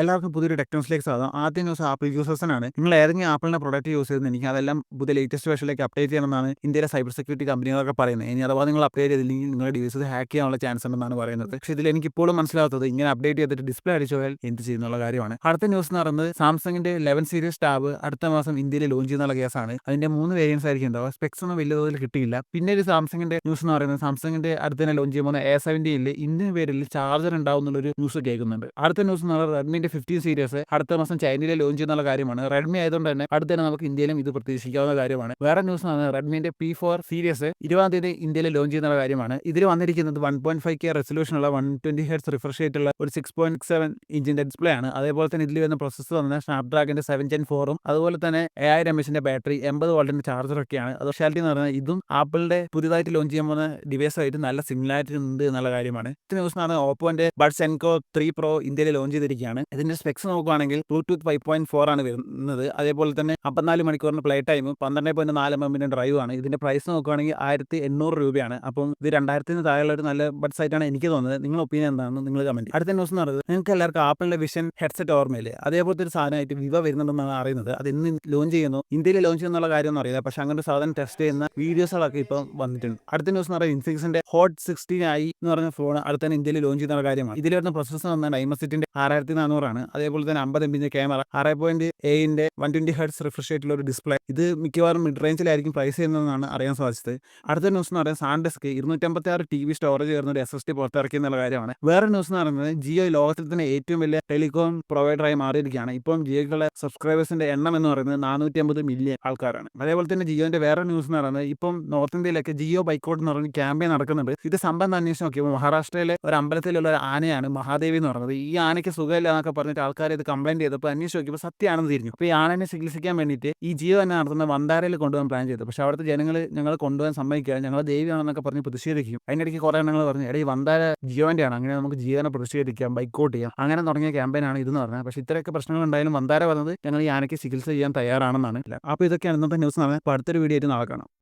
എല്ലാവർക്കും പുതിയൊരു ടെക്നോസിലേക്ക് സ്വാഗതം. ആദ്യ ന്യൂസ് ആപ്പിൾ യൂസേഴ്സിനാണ്. നിങ്ങൾ ഏതെങ്കിലും ആപ്പിളിന്റെ പ്രൊഡക്റ്റ് യൂസ് ചെയ്യുന്നത് എനിക്ക് അതെല്ലാം പുതിയ ലേറ്റസ്റ്റ് വേർഷനിലേക്ക് അപ്ഡേറ്റ് ചെയ്യണമെന്നാണ് ഇന്ത്യയിലെ സൈബർ സെക്യൂരിറ്റി കമ്പനികളൊക്കെ പറയുന്നത്. ഇനി അഥവാ നിങ്ങൾ അപ്ഡേറ്റ് ചെയ്തില്ലെങ്കിൽ നിങ്ങളുടെ ഡിവൈസ് ഹാക്ക് ചെയ്യാനുള്ള ചാൻസ് ഉണ്ടെന്നാണ് പറയുന്നത്. പക്ഷേ ഇതിൽ എനിക്ക് ഇപ്പോഴും മനസ്സിലാകാത്തത് ഇങ്ങനെ അപ്ഡേറ്റ് ചെയ്തിട്ട് ഡിസ്പ്ലേ അടിച്ചു പോയാൽ എന്ത് ചെയ്യുന്നുള്ള കാര്യമാണ്. അടുത്ത ന്യൂസ് എന്ന് പറയുന്നത് സാംസങ്ങിന്റെ 11 സീരീസ് ടാബ് അടുത്ത മാസം ഇന്ത്യയിൽ ലോഞ്ച് ചെയ്യുന്നുള്ള കേസാണ്. അതിന്റെ 3 വേരിയൻസ് ആയിരിക്കും ഉണ്ടാവുക. സ്പെക്സ് ഒന്നും വലിയ തോതിൽ കിട്ടിയില്ല. പിന്നെ ഒരു സാംസങ്ങിന്റെ ന്യൂസ് എന്ന് പറയുന്നത് സാംസങ്ങിന്റെ അടുത്ത് തന്നെ ലോഞ്ച് ചെയ്യുമ്പോൾ A70 ഇന്ത്യൻ പേരിൽ ചാർജർ ഉണ്ടാവും എന്നുള്ളൊരു ന്യൂസ് കേൾക്കുന്നുണ്ട്. അടുത്ത ന്യൂസ് എന്ന് പറയുന്നത് റെഡ്മിന്റെ 15 സീരീസ് അടുത്ത മാസം ചൈനയിൽ ലോഞ്ച് ചെയ്യുന്ന കാര്യമാണ്. റെഡ്മി ആയതുകൊണ്ട് തന്നെ അടുത്ത തന്നെ നമുക്ക് ഇന്ത്യയിലും ഇത് പ്രതീക്ഷിക്കാവുന്ന കാര്യമാണ്. വേറെ ന്യൂസ് ആണ് റെഡ്മിന്റെ P4 സീരീസ് 20-ാം തീയതി ഇന്ത്യയിൽ ലോഞ്ച് ചെയ്യുന്ന കാര്യമാണ്. ഇതിൽ വന്നിരിക്കുന്നത് 1.5K റെസൊല്യൂഷനുള്ള 120 ഹെർട്സ് റിഫ്രഷ് റേറ്റുള്ള ഒരു 6.7 ഇഞ്ചിന്റെ ഡിസ്പ്ലേ ആണ്. അതേപോലെ തന്നെ ഇതിൽ വരുന്ന പ്രോസസ്സർ വന്ന സ്നാപ്ഡ്രാഗന്റെ 7 Gen 4ഉം അതുപോലെ തന്നെ 5000 mAh ബാറ്ററി 80 വോൾട്ടിന്റെ ചാർജർ ഒക്കെയാണ്. അത് സ്പെഷ്യാലിറ്റി എന്ന് പറയുന്നത് ഇതും ആപ്പിളിന്റെ പുതിയതായിട്ട് ലോഞ്ച് ചെയ്യാൻ പോകുന്ന ഡിവൈസുമായിട്ട് നല്ല സിമിലാരിറ്റി ഉണ്ട് എന്നുള്ള കാര്യമാണ്. ന്യൂസ് ആണ് ഓപ്പോന്റെ ബഡ്സ് എൻകോ 3 Pro ഇന്ത്യയിൽ ലോഞ്ച് ചെയ്തിരിക്കുകയാണ്. ഇതിന്റെ സ്പെക്സ് നോക്കുകയാണെങ്കിൽ ബ്ലൂടൂത്ത് 5.4 ആണ് വരുന്നത്. അതേപോലെ തന്നെ 54 മണിക്കൂറിന് പ്ലേ ടൈമും 12.4 mm ഡ്രൈവ് ആണ്. ഇതിന്റെ പ്രൈസ് നോക്കുകയാണെങ്കിൽ 1800 രൂപയാണ്. അപ്പം ഇത് 2000 താഴെയുള്ള ഒരു നല്ല ബഡ്സ് ആയിട്ടാണ് എനിക്ക് തോന്നുന്നത്. നിങ്ങളുടെ ഒപ്പീനിയൻ എന്താണെന്ന് നിങ്ങൾ കമന്റ്. അടുത്ത ന്യൂസ് എന്ന് പറയുന്നത് നിങ്ങൾക്ക് എല്ലാവർക്കും ആപ്പിളിന്റെ വിഷൻ ഹെഡ്സെറ്റ് ഓർമ്മയില്ലേ? അതേപോലത്തെ ഒരു സാധനമായിട്ട് വിവോ വരുന്നുണ്ടെന്നാണ് അറിയുന്നത്. അത് ഇന്ന് ലോഞ്ച് ചെയ്യുന്നു. ഇന്ത്യയിൽ ലോഞ്ച് ചെയ്യുന്നുള്ള കാര്യമൊന്നും അറിയില്ല. പക്ഷെ അങ്ങനെ ഒരു സാധനം ടെസ്റ്റ് ചെയ്യുന്ന വീഡിയോസുകളൊക്കെ ഇപ്പം വന്നിട്ടുണ്ട്. അടുത്ത ന്യൂസ് എന്ന് പറയുന്നത് ഇൻഫിനിക്സിന്റെ ഹോട്ട് 16i എന്ന് പറഞ്ഞ ഫോൺ അടുത്ത തന്നെ ഇന്ത്യയിൽ ലോഞ്ച് ചെയ്യുന്ന കാര്യമാണ്. ഇതിൽ വരുന്ന പ്രോസസ്സർ വന്ന ഡൈമസിറ്റിന്റെ 6400 ആണ്. അതേപോലെ തന്നെ 50 MB ക്യാമറ 6.7 120 ഹെർട്സ് റിഫ്രഷ് റേറ്റുള്ള ഒരു ഡിസ്പ്ലേ. ഇത് മിക്കവാറും മിഡ് റേഞ്ചിലായിരിക്കും പ്രൈസ് ചെയ്യുന്നതെന്നാണ് അറിയാൻ സാധിച്ചത്. അടുത്ത ന്യൂസ് എന്ന് പറയുന്നത് സാൻഡിസ്ക് 256 TB സ്റ്റോറേജ് വരുന്ന ഒരു SSD പുറത്തിറക്കി എന്നുള്ള കാര്യമാണ്. വേറെ ന്യൂസ് എന്ന് പറയുന്നത് ജിയോ ലോകത്തിൽ തന്നെ ഏറ്റവും വലിയ ടെലികോം പ്രൊവൈഡറായി മാറിയിരിക്കുകയാണ്. ഇപ്പം ജിയോക്കുള്ള സബ്സ്ക്രൈബേഴ്സിന്റെ എണ്ണം എന്ന് പറയുന്നത് 450 മില്യൺ ആൾക്കാരാണ്. അതേപോലെ തന്നെ ജിയോന്റെ വേറെ ന്യൂസ് എന്ന് പറയുന്നത് ഇപ്പം നോർത്ത് ഇന്ത്യയിലൊക്കെ ജിയോ ബൈക്കോട്ട് എന്ന് പറഞ്ഞ ക്യാമ്പയിൻ നടക്കുന്നുണ്ട്. ഇത് സംബന്ധം അന്വേഷണം നോക്കിയപ്പോൾ മഹാരാഷ്ട്രയിലെ ഒരു അമ്പലത്തിലുള്ള ഒരു ആനയാണ് മഹാദേവി എന്ന് പറയുന്നത്. ഈ ആനയ്ക്ക് സുഖമില്ല എന്നൊക്കെ പറഞ്ഞിട്ട് ആൾക്കാർ ഇത് കംപ്ലൈന്റ് ചെയ്തപ്പോൾ അന്വേഷിച്ച് നോക്കിയപ്പോൾ സത്യമാണെന്ന് തിരിഞ്ഞു. അപ്പോൾ ഈ ആനനെ ചികിത്സിക്കാൻ വേണ്ടിയിട്ട് ഈ ജിയോ തന്നെ നടത്തുന്ന വന്താരയിൽ കൊണ്ടുപോകാൻ പ്ലാൻ ചെയ്തു. പക്ഷേ അവിടുത്തെ ജനങ്ങൾ ഞങ്ങൾ കൊണ്ടുപോകാൻ സമ്മതിക്കുക, ഞങ്ങൾ ദേവിയാണെന്നൊക്കെ പറഞ്ഞ് പ്രതിഷേധിക്കും. അതിനിടയ്ക്ക് കുറേ എണ്ണങ്ങൾ പറഞ്ഞു എടേ ഈ വന്താര ജിയോന്റെ ആണ്, അങ്ങനെ നമുക്ക് ജിയോനെ പ്രതിഷേധിക്കാം, ബൈക്കോട്ട് ചെയ്യാം, അങ്ങനെ തുടങ്ങിയ ക്യാമ്പയിനാണ് ഇതെന്ന് പറഞ്ഞത്. പക്ഷേ ഇത്രയൊക്കെ പ്രശ്നങ്ങൾ ഉണ്ടായാലും വന്താര പറഞ്ഞത് ഞങ്ങൾ ഈ ആനയ്ക്ക് ചികിത്സ ചെയ്യാൻ തയ്യാറാണെന്നാണ്. അപ്പോൾ ഇതൊക്കെയാണ് ഇന്നത്തെ ന്യൂസ് എന്ന് പറഞ്ഞാൽ. അപ്പോൾ അടുത്തൊരു വീഡിയോ ആയിട്ട് നാളെ കാണാം.